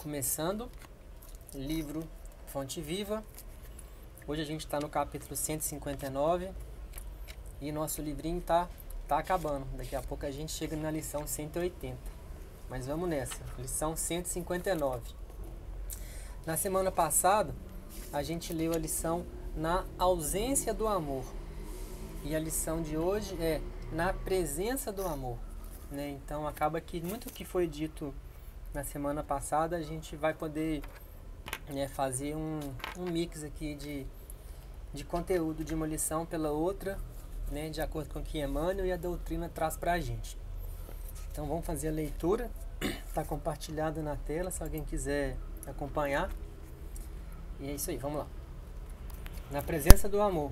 Começando, livro Fonte Viva. Hoje a gente está no capítulo 159 e nosso livrinho tá acabando. Daqui a pouco a gente chega na lição 180. Mas vamos nessa, lição 159. Na semana passada, a gente leu a lição Na Ausência do Amor. E a lição de hoje é Na Presença do Amor. Então acaba que muito que foi dito na semana passada, a gente vai poder fazer um mix aqui de conteúdo de uma lição pela outra, de acordo com o que Emmanuel e a doutrina traz para a gente. Então vamos fazer a leitura, está compartilhado na tela, se alguém quiser acompanhar. E é isso aí, vamos lá. Na presença do amor.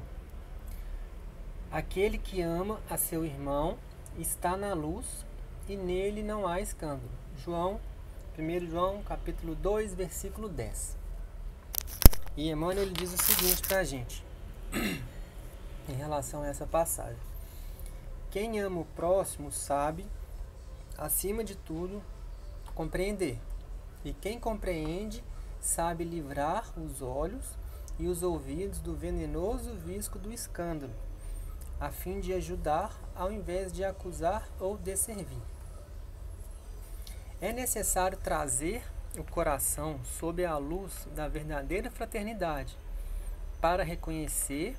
Aquele que ama a seu irmão está na luz e nele não há escândalo. 1 João, capítulo 2, versículo 10. E Emmanuel ele diz o seguinte para a gente, em relação a essa passagem. Quem ama o próximo sabe, acima de tudo, compreender. E quem compreende sabe livrar os olhos e os ouvidos do venenoso visco do escândalo, a fim de ajudar ao invés de acusar ou desservir. É necessário trazer o coração sob a luz da verdadeira fraternidade, para reconhecer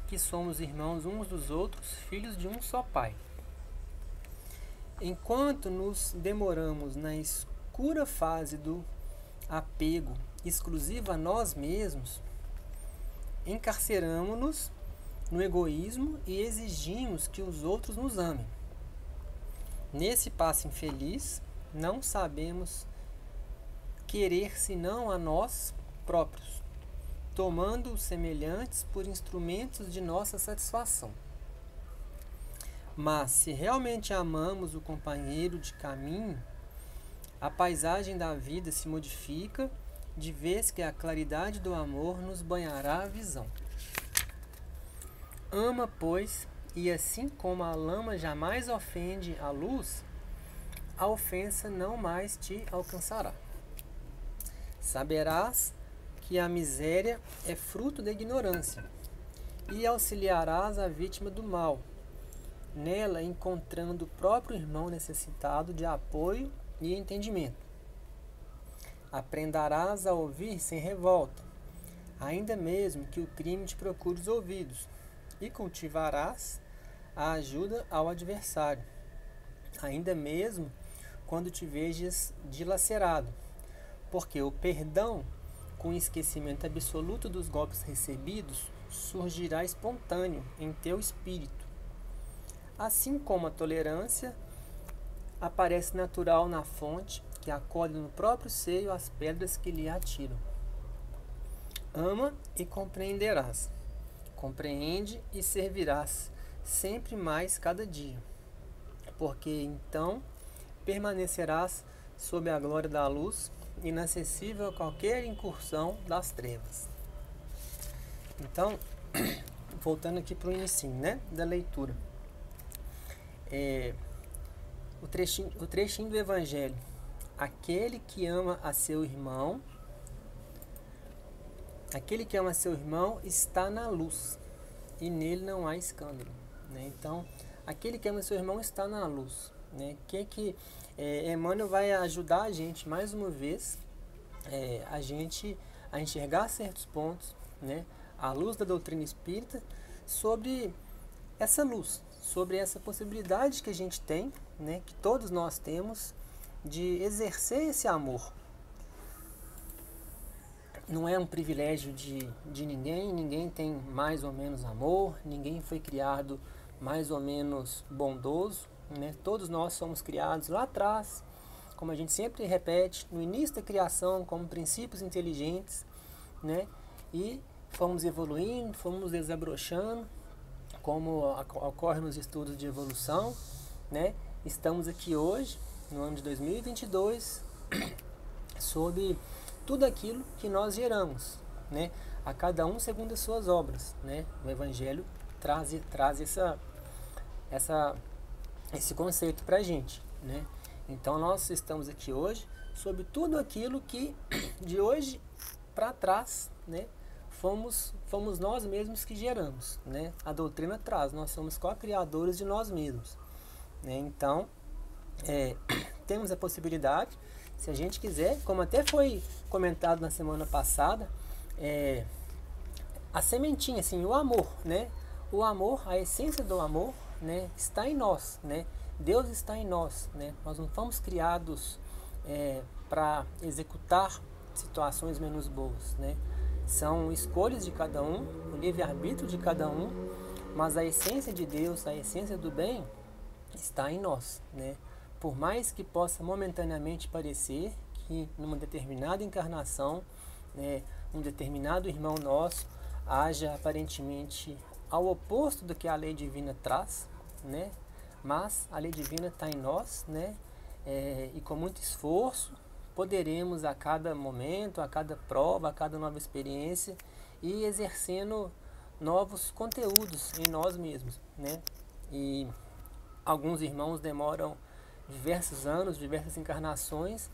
que somos irmãos uns dos outros, filhos de um só Pai. Enquanto nos demoramos na escura fase do apego exclusivo a nós mesmos, encarceramo-nos no egoísmo e exigimos que os outros nos amem. Nesse passo infeliz, não sabemos querer senão a nós próprios, tomando os semelhantes por instrumentos de nossa satisfação. Mas se realmente amamos o companheiro de caminho, a paisagem da vida se modifica, de vez que a claridade do amor nos banhará a visão. Ama, pois, e assim como a lama jamais ofende a luz, a ofensa não mais te alcançará. Saberás que a miséria é fruto da ignorância, e auxiliarás a vítima do mal, nela encontrando o próprio irmão necessitado de apoio e entendimento. Aprenderás a ouvir sem revolta, ainda mesmo que o crime te procure os ouvidos, e cultivarás a ajuda ao adversário, ainda mesmo quando te vejas dilacerado, porque o perdão, com esquecimento absoluto dos golpes recebidos, surgirá espontâneo em teu espírito. Assim como a tolerância aparece natural na fonte, que acolhe no próprio seio as pedras que lhe atiram. Ama e compreenderás. Compreende e servirás sempre mais cada dia, porque então permanecerás sob a glória da luz, inacessível a qualquer incursão das trevas. Então, voltando aqui para o início, da leitura. O trechinho do Evangelho. Aquele que ama a seu irmão está na luz, e nele não há escândalo. Então, aquele que ama seu irmão está na luz. Que Emmanuel vai ajudar a gente, mais uma vez, a enxergar certos pontos, à luz da doutrina espírita, sobre essa luz, sobre essa possibilidade que a gente tem, que todos nós temos, de exercer esse amor. Não é um privilégio de ninguém tem mais ou menos amor, ninguém foi criado mais ou menos bondoso, Todos nós somos criados lá atrás, como a gente sempre repete, no início da criação, como princípios inteligentes, E fomos evoluindo, fomos desabrochando, como ocorre nos estudos de evolução, Estamos aqui hoje, no ano de 2022, sob tudo aquilo que nós geramos, A cada um segundo as suas obras, O Evangelho traz esse conceito para a gente, Então nós estamos aqui hoje sobre tudo aquilo que de hoje para trás, né, fomos nós mesmos que geramos, né? A doutrina traz, nós somos co-criadores de nós mesmos, né? Então, temos a possibilidade, se a gente quiser, como até foi comentado na semana passada, a sementinha, assim, o amor, né? O amor, a essência do amor, né, está em nós, né? Deus está em nós, né? Nós não fomos criados para executar situações menos boas, né? São escolhas de cada um, o livre-arbítrio de cada um, mas a essência de Deus, a essência do bem, está em nós, né? Por mais que possa momentaneamente parecer que numa determinada encarnação, né, um determinado irmão nosso haja aparentemente ao oposto do que a lei divina traz, né? Mas a lei divina está em nós, né? E com muito esforço poderemos a cada momento, a cada prova, a cada nova experiência ir exercendo novos conteúdos em nós mesmos, né? E alguns irmãos demoram diversos anos, diversas encarnações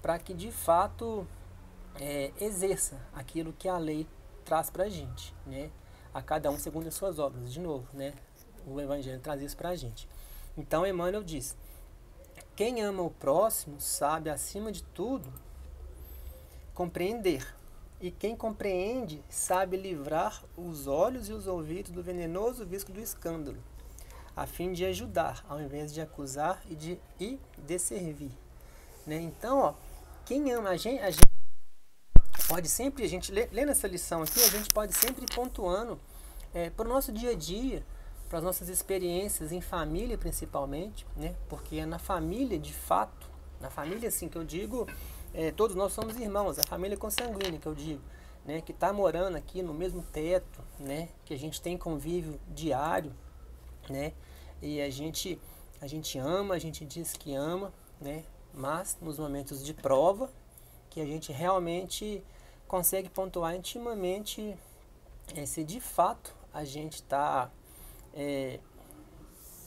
para que de fato exerça aquilo que a lei traz para a gente, né? A cada um segundo as suas obras, de novo, né? O Evangelho traz isso para a gente. Então Emmanuel diz: quem ama o próximo sabe, acima de tudo, compreender. E quem compreende sabe livrar os olhos e os ouvidos do venenoso vício do escândalo, a fim de ajudar, ao invés de acusar e de servir. Né? Então, quem ama a gente pode sempre, a gente lendo essa lição aqui, a gente pode sempre ir pontuando para o nosso dia a dia, para as nossas experiências em família principalmente, né? Porque é na família, de fato, na família assim que eu digo, todos nós somos irmãos, a família consanguínea que eu digo, né? Que está morando aqui no mesmo teto, né? Que a gente tem convívio diário, né? E a gente ama, a gente diz que ama, né? Mas nos momentos de prova, que a gente realmente consegue pontuar intimamente se de fato a gente está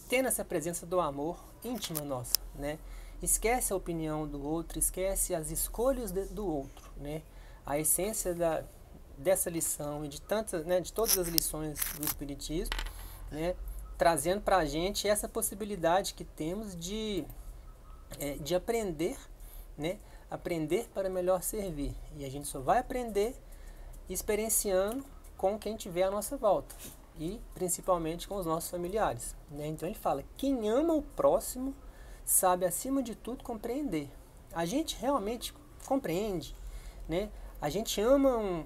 tendo essa presença do amor íntima nossa, né? Esquece a opinião do outro, esquece as escolhas do outro, né? A essência dessa lição e de tantas, né, de todas as lições do Espiritismo, né, trazendo para a gente essa possibilidade que temos de aprender, né? Aprender para melhor servir. E a gente só vai aprender experienciando com quem tiver à nossa volta. E principalmente com os nossos familiares, né? Então ele fala: quem ama o próximo sabe acima de tudo compreender. A gente realmente compreende, né? A gente ama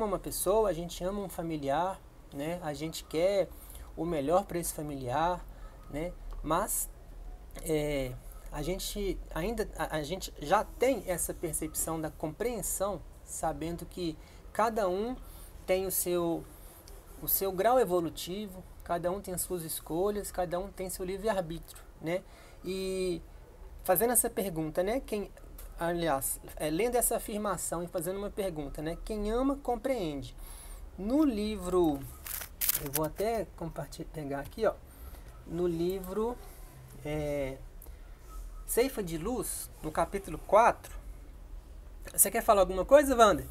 uma pessoa, a gente ama um familiar, né? A gente quer o melhor para esse familiar, né? Mas a gente já tem essa percepção da compreensão, sabendo que cada um tem o seu grau evolutivo, cada um tem as suas escolhas, cada um tem seu livre-arbítrio, né? E fazendo essa pergunta, né? Lendo essa afirmação e fazendo uma pergunta, né? Quem ama, compreende. No livro, eu vou até pegar aqui, ó, no livro Ceifa de Luz, no capítulo 4. Você quer falar alguma coisa, Wander?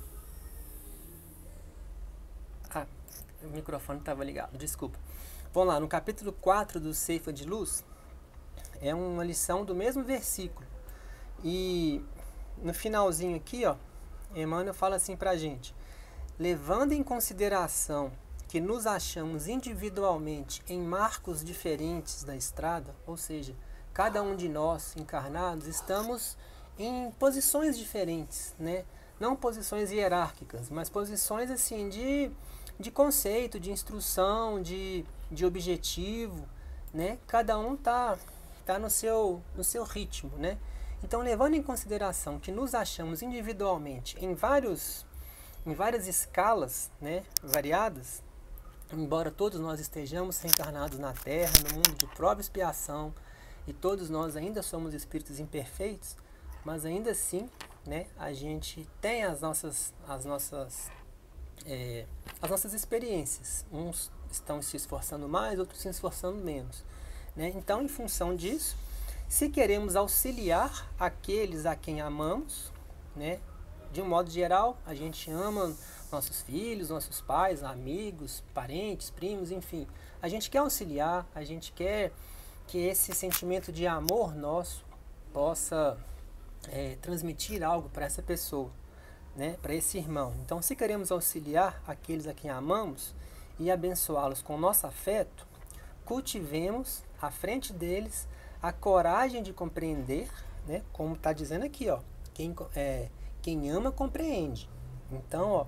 O microfone estava ligado, desculpa. Vamos lá, no capítulo 4 do Ceifa de Luz, é uma lição do mesmo versículo. E no finalzinho aqui, ó, Emmanuel fala assim pra gente: levando em consideração que nos achamos individualmente em marcos diferentes da estrada, ou seja, cada um de nós encarnados estamos em posições diferentes, né? Não posições hierárquicas, mas posições assim de conceito, de instrução, de objetivo, né? Cada um tá no seu ritmo, né? Então, levando em consideração que nos achamos individualmente em várias escalas, né, variadas, embora todos nós estejamos reencarnados na Terra, no mundo de prova e expiação, e todos nós ainda somos espíritos imperfeitos, mas ainda assim, né, a gente tem as nossas experiências. Uns estão se esforçando mais, outros se esforçando menos, né? Então, em função disso, Se queremos auxiliar aqueles a quem amamos, né? De um modo geral, a gente ama nossos filhos, nossos pais, amigos, parentes, primos, enfim. A gente quer auxiliar, a gente quer que esse sentimento de amor nosso possa transmitir algo para essa pessoa, né? Para esse irmão. Então, se queremos auxiliar aqueles a quem amamos e abençoá-los com nosso afeto, cultivemos à frente deles a coragem de compreender, né? Como está dizendo aqui, ó, quem ama compreende. Então,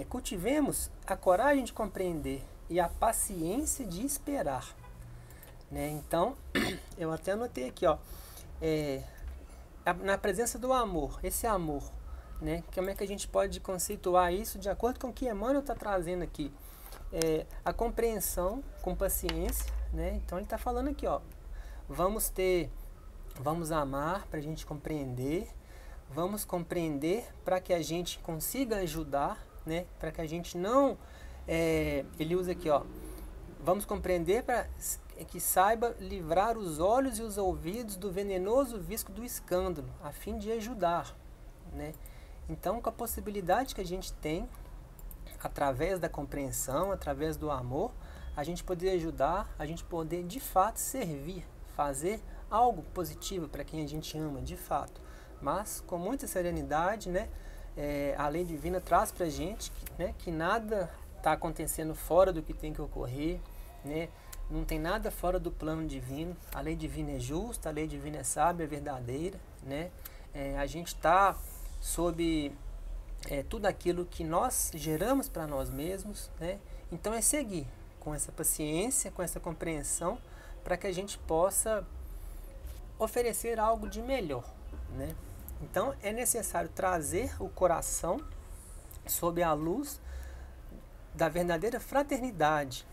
cultivemos a coragem de compreender e a paciência de esperar, né? Então, eu até anotei aqui, ó, na presença do amor, esse amor, né? Como é que a gente pode conceituar isso de acordo com o que Emmanuel está trazendo aqui? A compreensão com paciência, né? Então ele está falando aqui, ó, vamos amar para a gente compreender, vamos compreender para que a gente consiga ajudar, né? Para que a gente não, ele usa aqui, ó, vamos compreender para que saiba livrar os olhos e os ouvidos do venenoso visco do escândalo, a fim de ajudar, né? Então, com a possibilidade que a gente tem, através da compreensão, através do amor, a gente poder ajudar, a gente poder de fato servir, fazer algo positivo para quem a gente ama, de fato. Mas com muita serenidade, né? A lei divina traz para a gente, né, que nada está acontecendo fora do que tem que ocorrer, né? Não tem nada fora do plano divino. A lei divina é justa, a lei divina é sábia, é verdadeira, né? A gente está sob tudo aquilo que nós geramos para nós mesmos, né? Então é seguir com essa paciência, com essa compreensão, para que a gente possa oferecer algo de melhor, né? Então é necessário trazer o coração sob a luz da verdadeira fraternidade,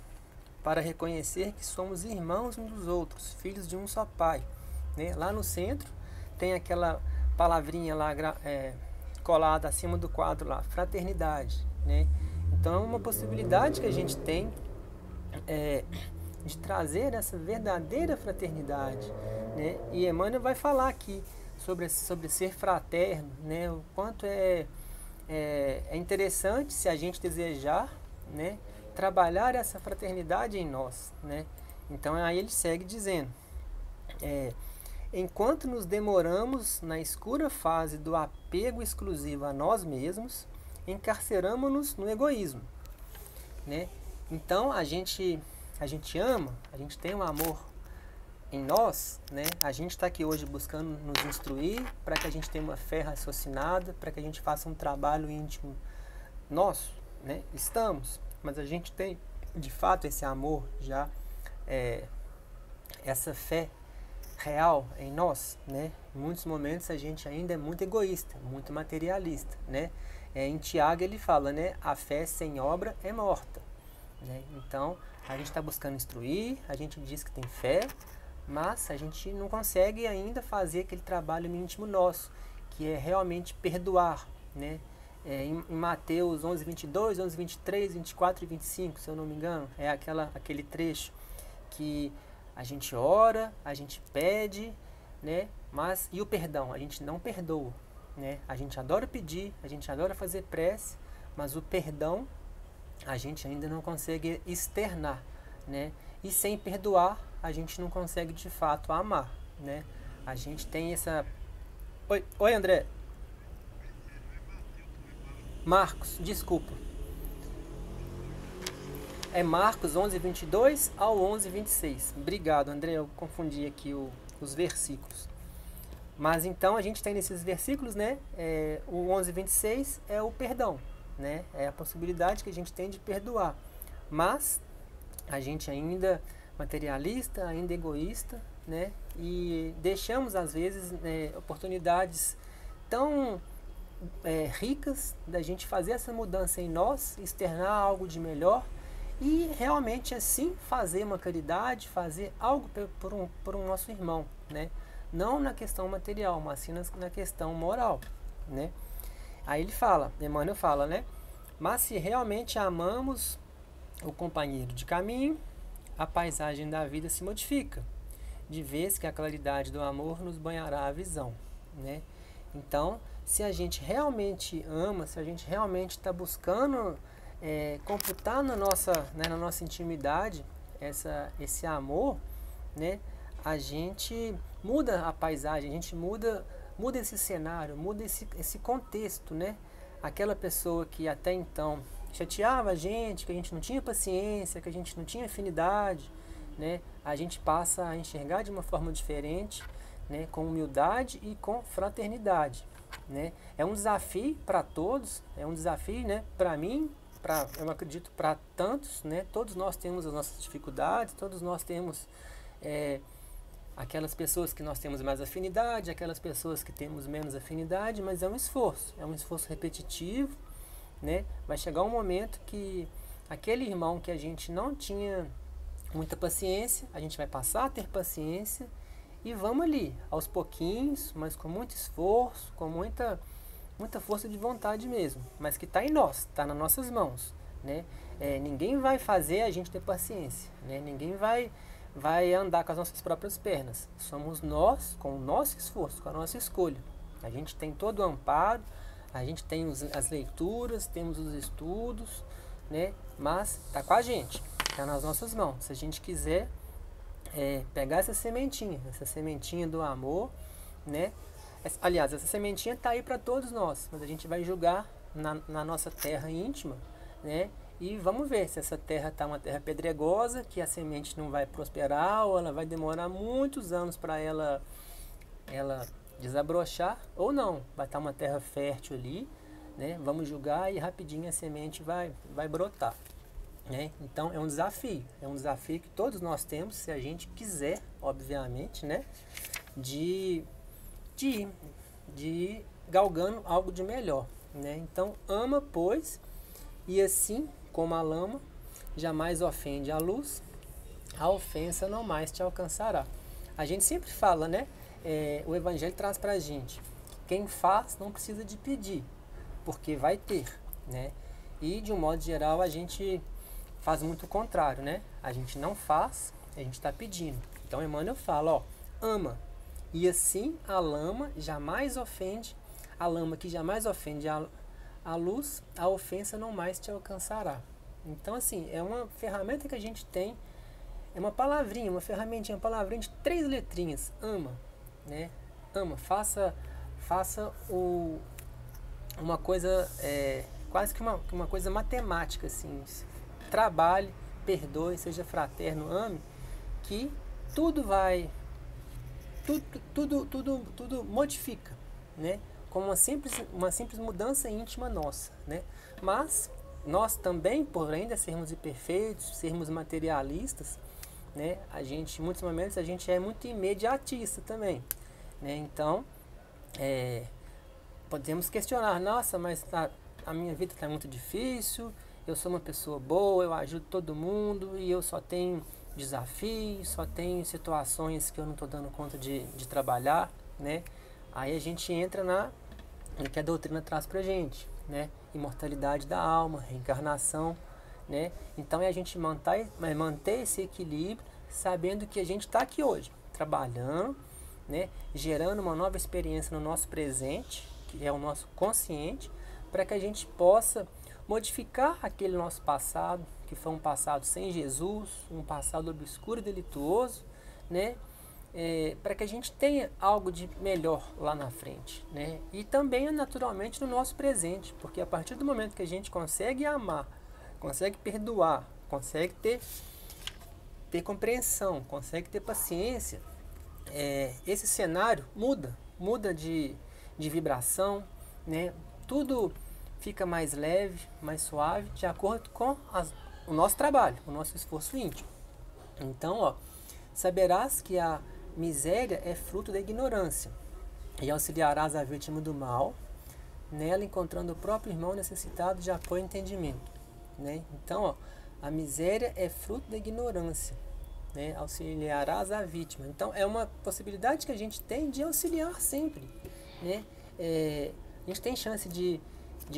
para reconhecer que somos irmãos uns dos outros, filhos de um só Pai, né? Lá no centro tem aquela palavrinha lá colada acima do quadro lá, fraternidade, né? Então é uma possibilidade que a gente tem de trazer essa verdadeira fraternidade, né? E Emmanuel vai falar aqui sobre ser fraterno, né? O quanto é interessante, se a gente desejar, né, trabalhar essa fraternidade em nós, né? Então aí ele segue dizendo, enquanto nos demoramos na escura fase do apego exclusivo a nós mesmos, encarceramos-nos no egoísmo, né? Então a gente ama, a gente tem um amor em nós, né? A gente está aqui hoje buscando nos instruir para que a gente tenha uma fé raciocinada, para que a gente faça um trabalho íntimo nosso, né? Estamos, mas a gente tem de fato esse amor já, essa fé real em nós, né? Em muitos momentos a gente ainda é muito egoísta, muito materialista, né? Em Tiago ele fala, né? A fé sem obra é morta, né? Então a gente está buscando instruir, a gente diz que tem fé, mas a gente não consegue ainda fazer aquele trabalho íntimo nosso, que é realmente perdoar, né? Em Mateus 11, 22, 11, 23, 24 e 25, se eu não me engano, é aquele trecho que a gente ora, a gente pede, né? Mas e o perdão? A gente não perdoa, né? A gente adora pedir, a gente adora fazer prece, mas o perdão a gente ainda não consegue externar, né? E sem perdoar, a gente não consegue de fato amar, né? A gente tem essa... Oi, André. Marcos, desculpa. É Marcos 11, 22 ao 11, 26. Obrigado, André, eu confundi aqui os versículos. Mas então a gente tem nesses versículos, né? O 11, 26 é o perdão, né? É a possibilidade que a gente tem de perdoar. Mas a gente ainda materialista, ainda egoísta, né? E deixamos às vezes oportunidades tão ricas da gente fazer essa mudança em nós, externar algo de melhor e realmente assim fazer uma caridade, fazer algo por um nosso irmão, né? Não na questão material, mas sim na questão moral, né? Aí Emmanuel fala, né? Mas se realmente amamos o companheiro de caminho, a paisagem da vida se modifica. de vez que a claridade do amor nos banhará a visão, né? Então, se a gente realmente ama, se a gente realmente está buscando computar na nossa intimidade esse amor, né? A gente muda a paisagem, a gente muda esse cenário, muda esse contexto, né? Aquela pessoa que até então chateava a gente, que a gente não tinha paciência, que a gente não tinha afinidade, né? A gente passa a enxergar de uma forma diferente, né? Com humildade e com fraternidade, né? É um desafio para todos, é um desafio, né? Para mim, eu acredito para tantos, né? Todos nós temos as nossas dificuldades, todos nós temos aquelas pessoas que nós temos mais afinidade, aquelas pessoas que temos menos afinidade, mas é um esforço repetitivo, né? Vai chegar um momento que aquele irmão que a gente não tinha muita paciência, a gente vai passar a ter paciência e vamos ali, aos pouquinhos, mas com muito esforço, com muita força de vontade mesmo, mas que está em nós, está nas nossas mãos, né? Ninguém vai fazer a gente ter paciência, né? Ninguém vai andar com as nossas próprias pernas. Somos nós, com o nosso esforço, com a nossa escolha. A gente tem todo o amparo, a gente tem as leituras, temos os estudos, né? Mas está com a gente, está nas nossas mãos. Se a gente quiser pegar essa sementinha do amor, né? Aliás, essa sementinha está aí para todos nós, mas a gente vai julgar na nossa terra íntima, né? E vamos ver se essa terra está uma terra pedregosa, que a semente não vai prosperar, ou ela vai demorar muitos anos para ela desabrochar, ou não, vai estar uma terra fértil ali, né? Vamos julgar e rapidinho a semente vai brotar, né? Então é um desafio que todos nós temos, se a gente quiser, obviamente, né? De ir galgando algo de melhor, né? Então ama, pois, e assim como a lama jamais ofende a luz, a ofensa não mais te alcançará. A gente sempre fala, né? O Evangelho traz pra gente: quem faz não precisa de pedir, porque vai ter, né? E de um modo geral a gente faz muito o contrário, né? A gente não faz, a gente está pedindo. Então Emmanuel fala, ó, ama, e assim a lama jamais ofende, a lama que jamais ofende a luz, a ofensa não mais te alcançará. Então, assim, é uma ferramenta que a gente tem, é uma palavrinha, uma ferramentinha, uma palavrinha de 3 letrinhas, ama, né? Ama, faça uma coisa, quase que uma coisa matemática, assim, trabalhe, perdoe, seja fraterno, ame, que tudo vai, tudo modifica, né? Como uma simples mudança íntima nossa, né? Mas nós também, por ainda sermos imperfeitos, sermos materialistas, né? Em muitos momentos a gente é muito imediatista também, né? Então, podemos questionar, nossa, mas a minha vida está muito difícil, eu sou uma pessoa boa, eu ajudo todo mundo e eu só tenho desafios, só tenho situações que eu não estou dando conta de trabalhar, né? Aí a gente entra no que a doutrina traz pra gente, né? Imortalidade da alma, reencarnação, né? Então é a gente manter esse equilíbrio, sabendo que a gente está aqui hoje, trabalhando, né? Gerando uma nova experiência no nosso presente, que é o nosso consciente, para que a gente possa modificar aquele nosso passado, que foi um passado sem Jesus, um passado obscuro e delituoso, né? Para que a gente tenha algo de melhor lá na frente, né? E também naturalmente no nosso presente, porque a partir do momento que a gente consegue amar, consegue perdoar, consegue ter compreensão, consegue ter paciência, esse cenário muda de vibração, né? Tudo fica mais leve, mais suave, de acordo com o nosso trabalho, o nosso esforço íntimo. Então, ó, saberás que a miséria é fruto da ignorância, e auxiliarás a vítima do mal, nela encontrando o próprio irmão necessitado de apoio e entendimento, né? Então, ó, a miséria é fruto da ignorância, né? Auxiliarás a vítima. Então, é uma possibilidade que a gente tem de auxiliar sempre, né? A gente tem chance de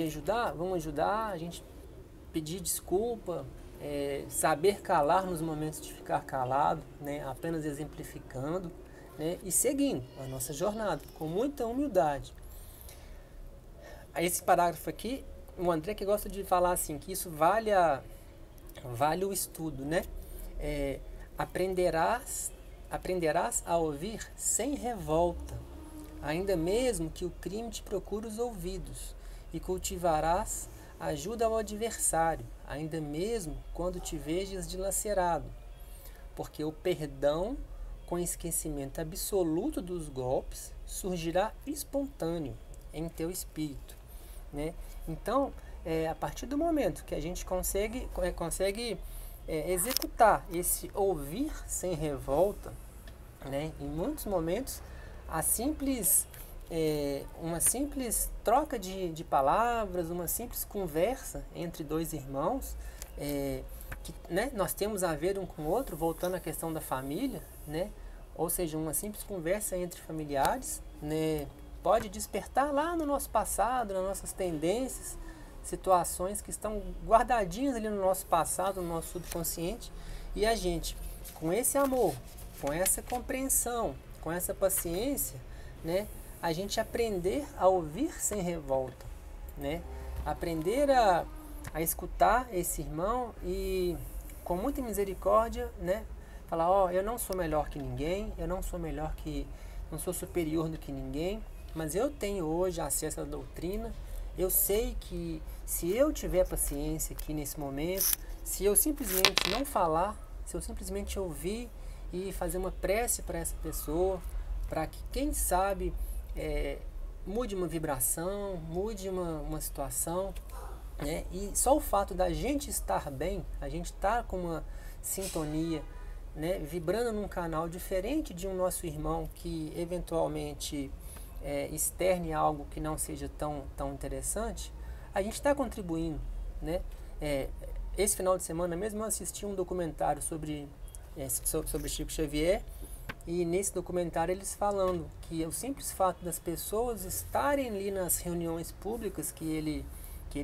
ajudar, vamos ajudar, a gente pedir desculpa, saber calar nos momentos de ficar calado, né, apenas exemplificando, né, e seguindo a nossa jornada com muita humildade. Esse parágrafo aqui, o André que gosta de falar assim, que isso vale o estudo, né? Aprenderás a ouvir sem revolta, ainda mesmo que o crime te procure os ouvidos, e cultivarás ajuda ao adversário, ainda mesmo quando te vejas dilacerado, porque o perdão, com esquecimento absoluto dos golpes, surgirá espontâneo em teu espírito, né? Então, a partir do momento que a gente consegue executar esse ouvir sem revolta, né? Em muitos momentos, uma simples troca de palavras, uma simples conversa entre dois irmãos, que, né, nós temos a ver um com o outro, voltando à questão da família, né? Ou seja, uma simples conversa entre familiares, né, pode despertar lá no nosso passado, nas nossas tendências, situações que estão guardadinhas ali no nosso passado, no nosso subconsciente, e a gente, com esse amor, com essa compreensão, com essa paciência, né, a gente aprender a ouvir sem revolta, né, aprender a escutar esse irmão e com muita misericórdia, né, falar, eu não sou melhor que ninguém, não sou superior do que ninguém, mas eu tenho hoje acesso à doutrina. Eu sei que se eu tiver paciência aqui nesse momento, se eu simplesmente não falar, se eu simplesmente ouvir e fazer uma prece para essa pessoa, para que, quem sabe, mude uma vibração, mude uma situação, né? E só o fato da gente estar bem, a gente estar com uma sintonia, né, vibrando num canal diferente de um nosso irmão que eventualmente externe algo que não seja tão interessante, a gente está contribuindo, né? Esse final de semana mesmo eu assisti um documentário sobre Chico Xavier, e nesse documentário eles falando que o simples fato das pessoas estarem ali nas reuniões públicas que ele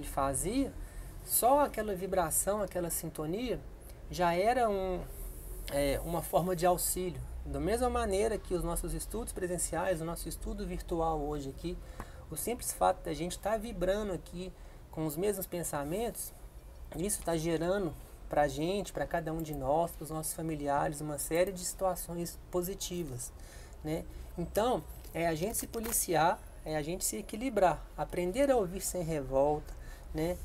fazia, só aquela vibração, aquela sintonia já era uma forma de auxílio. Da mesma maneira que os nossos estudos presenciais, o nosso estudo virtual hoje aqui, o simples fato da gente estar vibrando aqui com os mesmos pensamentos, isso está gerando para a gente, para cada um de nós, para os nossos familiares, uma série de situações positivas, né? Então, a gente se policiar, a gente se equilibrar, aprender a ouvir sem revolta, né?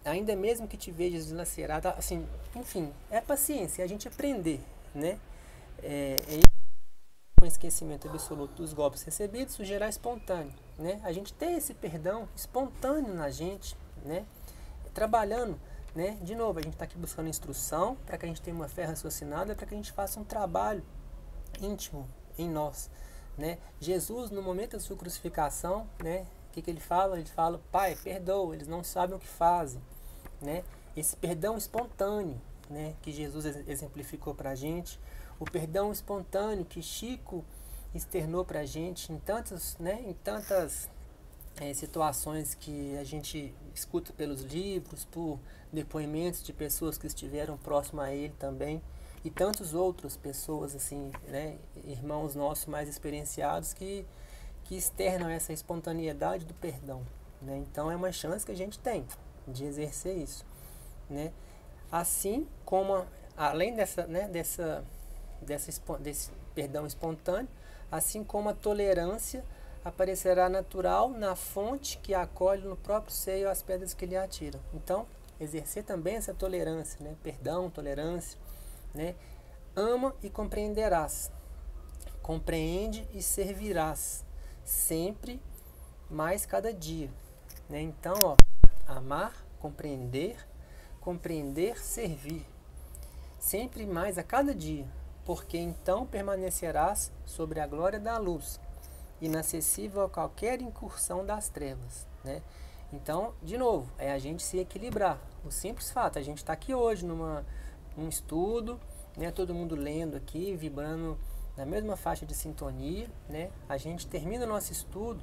Ainda mesmo que te vejas dilacerado, assim, enfim, paciência, a gente aprender, né? Com esquecimento absoluto dos golpes recebidos, surgirá espontâneo, né? A gente ter esse perdão espontâneo na gente, né? Trabalhando, né? De novo, a gente está aqui buscando instrução para que a gente tenha uma fé raciocinada, para que a gente faça um trabalho íntimo em nós, né? Jesus, no momento da sua crucificação, né? O que ele fala? Ele fala, Pai, perdoa, eles não sabem o que fazem, né? Esse perdão espontâneo, né, que Jesus exemplificou para a gente, o perdão espontâneo que Chico externou para a gente em tantas situações que a gente escuta pelos livros, por depoimentos de pessoas que estiveram próximas a ele também, e tantas outras pessoas, assim, né, irmãos nossos mais experienciados que externam essa espontaneidade do perdão, né? Então é uma chance que a gente tem de exercer isso, né? Assim como, além desse perdão espontâneo, assim como a tolerância aparecerá natural na fonte que acolhe no próprio seio as pedras que lhe atiram. Então, exercer também essa tolerância, né? Perdão, tolerância, né? Ama e compreenderás. Compreende e servirás. Sempre mais cada dia, né? Então, amar, compreender, servir. Sempre mais a cada dia, porque então permanecerás sobre a glória da luz, inacessível a qualquer incursão das trevas, né? Então, de novo, a gente se equilibrar. O simples fato, a gente está aqui hoje num estudo, né? Todo mundo lendo aqui, vibrando na mesma faixa de sintonia, né? A gente termina o nosso estudo,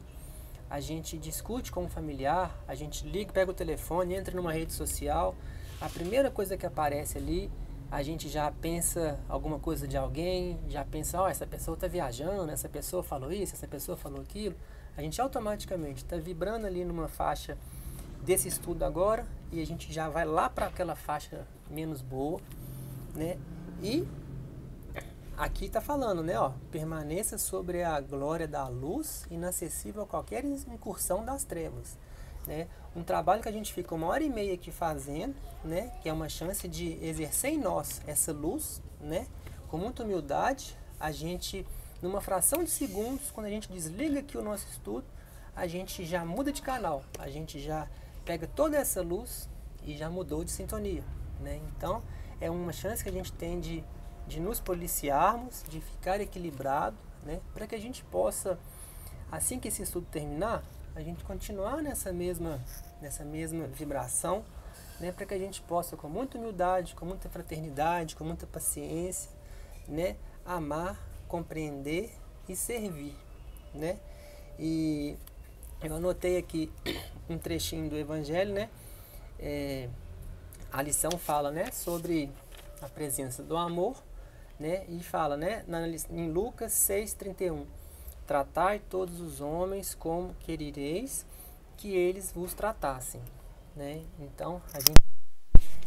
a gente discute com um familiar, a gente liga, pega o telefone, entra numa rede social, a primeira coisa que aparece ali, a gente já pensa alguma coisa de alguém, já pensa, ó, essa pessoa está viajando, essa pessoa falou isso, essa pessoa falou aquilo. A gente automaticamente está vibrando ali numa faixa desse estudo agora e a gente já vai lá para aquela faixa menos boa, né? E aqui está falando, né? Ó, permaneça sobre a glória da luz, inacessível a qualquer incursão das trevas. Né? Um trabalho que a gente fica 1h30 aqui fazendo, né? Que é uma chance de exercer em nós essa luz, né? Com muita humildade, a gente, numa fração de segundos, quando a gente desliga aqui o nosso estudo, a gente já muda de canal, a gente já pega toda essa luz e já mudou de sintonia, né? Então, é uma chance que a gente tem de nos policiarmos, de ficar equilibrado, né? Para que a gente possa, assim que esse estudo terminar, a gente continuar nessa mesma vibração, né? Para que a gente possa, com muita humildade, com muita fraternidade, com muita paciência, né? Amar, compreender e servir, né? E eu anotei aqui um trechinho do Evangelho, né? A lição fala, né? Sobre a presença do amor, né? E fala, né? Em Lucas 6,31, tratai todos os homens como querereis que eles vos tratassem, né? Então, a gente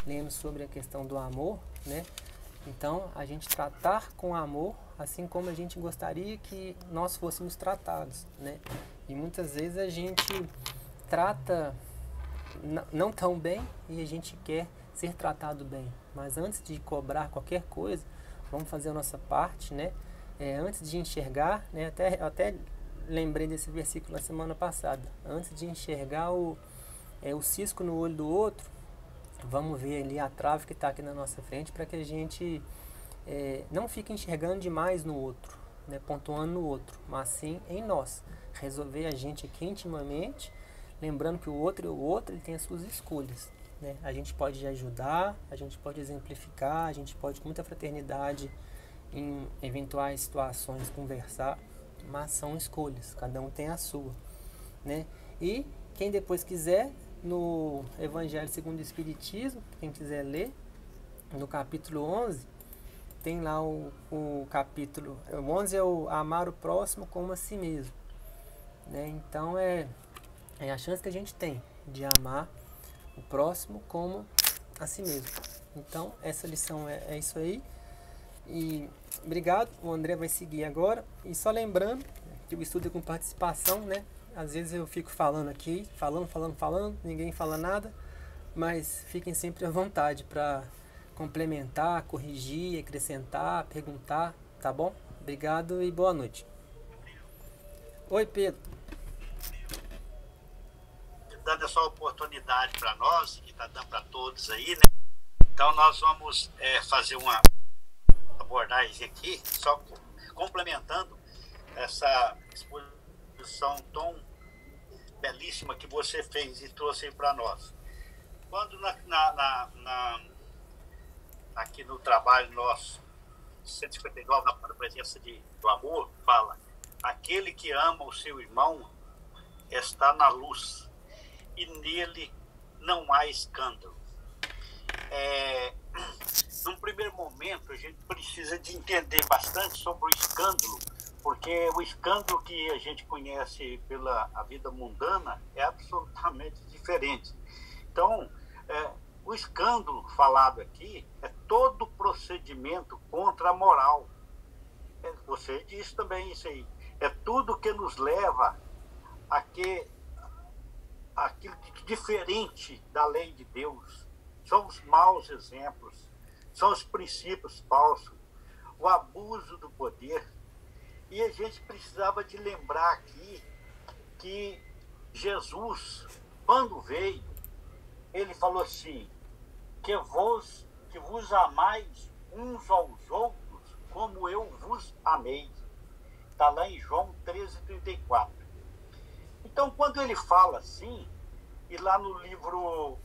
lendo sobre a questão do amor, né? Então, a gente tratar com amor, assim como a gente gostaria que nós fôssemos tratados, né? E muitas vezes a gente trata não tão bem e a gente quer ser tratado bem. Mas antes de cobrar qualquer coisa, vamos fazer a nossa parte, né? Antes de enxergar, né? Até lembrei desse versículo na semana passada. Antes de enxergar o cisco no olho do outro, vamos ver ali a trave que está aqui na nossa frente, para que a gente não fique enxergando demais no outro, né? Pontuando no outro, mas sim em nós. Resolver a gente aqui intimamente, lembrando que o outro ele tem as suas escolhas, né? A gente pode ajudar, a gente pode exemplificar, a gente pode com muita fraternidade em eventuais situações conversar, mas são escolhas, cada um tem a sua, né? E quem depois quiser, no Evangelho segundo o Espiritismo, quem quiser ler, no capítulo 11, tem lá o capítulo, o 11 é o amar o próximo como a si mesmo, né? Então é a chance que a gente tem de amar o próximo como a si mesmo. Então essa lição é isso aí. E obrigado, o André vai seguir agora. E só lembrando que o estudo é com participação, né? Às vezes eu fico falando aqui, falando, ninguém fala nada, mas fiquem sempre à vontade para complementar, corrigir, acrescentar, perguntar, tá bom? Obrigado e boa noite. Oi, Pedro. Dando essa oportunidade para nós, que está dando para todos aí, né? Então nós vamos fazer uma abordagem aqui, só complementando essa exposição tão belíssima que você fez e trouxe para nós. Quando aqui no trabalho nosso, 159, na presença do amor, fala: aquele que ama o seu irmão está na luz, e nele não há escândalo. Num primeiro momento, a gente precisa de entender bastante sobre o escândalo, porque o escândalo que a gente conhece pela a vida mundana é absolutamente diferente. Então, o escândalo falado aqui é todo procedimento contra a moral. Você disse também isso aí. É tudo que nos leva aquilo diferente da lei de Deus. São os maus exemplos, são os princípios falsos, o abuso do poder. E a gente precisava de lembrar aqui que Jesus, quando veio, ele falou assim: que vos amais uns aos outros como eu vos amei. Está lá em João 13,34. Então, quando ele fala assim, e lá no livro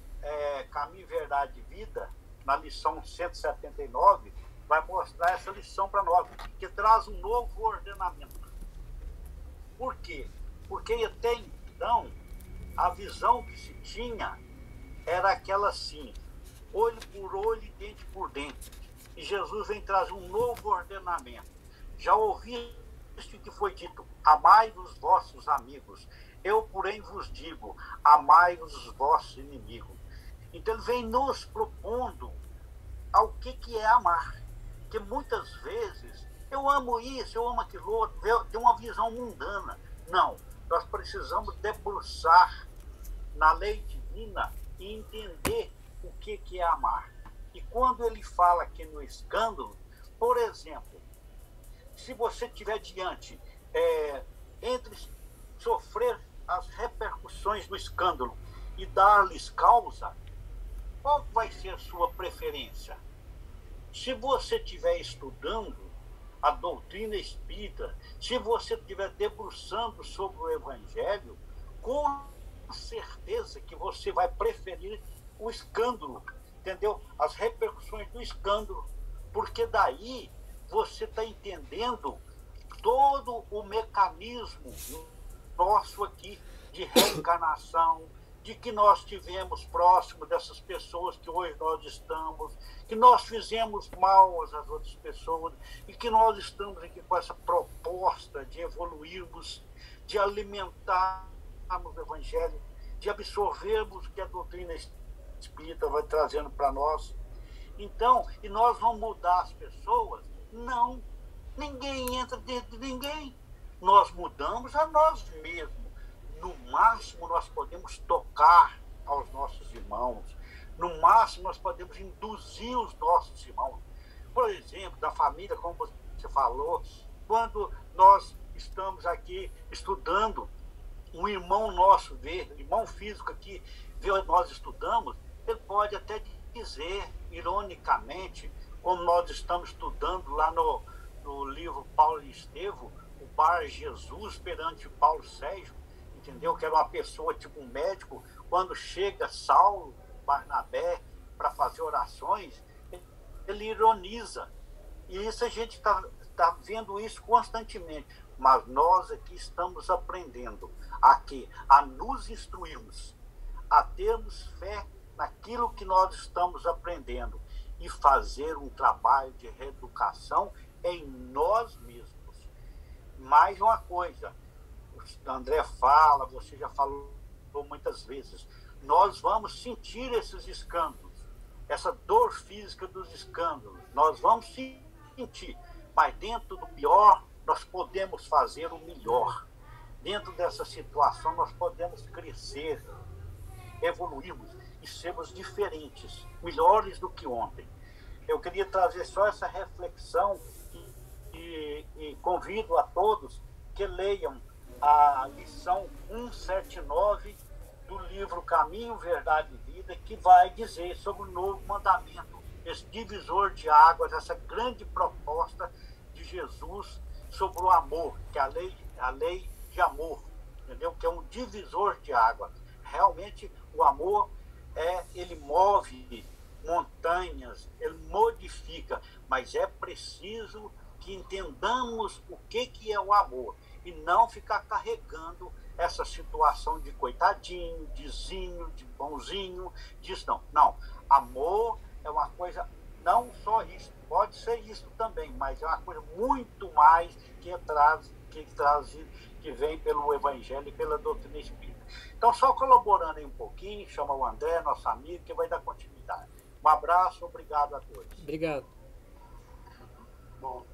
Caminho, Verdade e Vida, na lição 179, vai mostrar essa lição para nós, que traz um novo ordenamento. Por quê? Porque até então, a visão que se tinha era aquela assim: olho por olho e dente por dente. E Jesus vem trazer um novo ordenamento. Já ouviste que foi dito: amai os vossos amigos. Eu, porém, vos digo: amai os vossos inimigos. Então ele vem nos propondo ao que é amar. Porque muitas vezes eu amo isso, eu amo aquilo outro, tem uma visão mundana. Não, nós precisamos debruçar na lei divina e entender o que é amar. E quando ele fala aqui no escândalo, por exemplo, se você estiver diante entre sofrer as repercussões do escândalo e dar-lhes causa, qual vai ser a sua preferência? Se você estiver estudando a doutrina espírita, se você estiver debruçando sobre o Evangelho, com certeza que você vai preferir o escândalo, entendeu? As repercussões do escândalo, porque daí você está entendendo todo o mecanismo nosso aqui de reencarnação, de que nós tivemos próximo dessas pessoas que hoje nós estamos, que nós fizemos mal às outras pessoas e que nós estamos aqui com essa proposta de evoluirmos, de alimentarmos o Evangelho, de absorvermos o que a doutrina espírita vai trazendo para nós. Então, e nós vamos mudar as pessoas? Não. Ninguém entra dentro de ninguém. Nós mudamos a nós mesmos. No máximo, nós podemos tocar aos nossos irmãos. No máximo, nós podemos induzir os nossos irmãos. Por exemplo, da família, como você falou, quando nós estamos aqui estudando, um irmão nosso vê, irmão físico aqui, vê nós estudamos, ele pode até dizer, ironicamente, como nós estamos estudando lá no livro Paulo e Estevão, o Bar Jesus perante Paulo Sérgio, entendeu? Que era uma pessoa tipo um médico. Quando chega Saulo, Barnabé, para fazer orações, ele ironiza. E isso a gente está vendo isso constantemente. Mas nós aqui estamos aprendendo a nos instruirmos, a termos fé naquilo que nós estamos aprendendo e fazer um trabalho de reeducação em nós mesmos. Mais uma coisa, o André fala, você já falou muitas vezes, nós vamos sentir esses escândalos, essa dor física dos escândalos, nós vamos sentir, mas dentro do pior, nós podemos fazer o melhor. Dentro dessa situação, nós podemos crescer, evoluirmos e sermos diferentes, melhores do que ontem. Eu queria trazer só essa reflexão e convido a todos que leiam a lição 179 do livro Caminho, Verdade e Vida, que vai dizer sobre o novo mandamento, esse divisor de águas, essa grande proposta de Jesus sobre o amor, que é a lei de amor, entendeu? Que é um divisor de água. Realmente o amor ele move montanhas, ele modifica, mas é preciso que entendamos o que é o amor e não ficar carregando essa situação de coitadinho, de zinho, de bonzinho, disso não. Não, amor é uma coisa, não só isso, pode ser isso também, mas é uma coisa muito mais que vem pelo Evangelho e pela doutrina espírita. Então, só colaborando aí um pouquinho, chama o André, nosso amigo, que vai dar continuidade. Um abraço, obrigado a todos. Obrigado. Bom.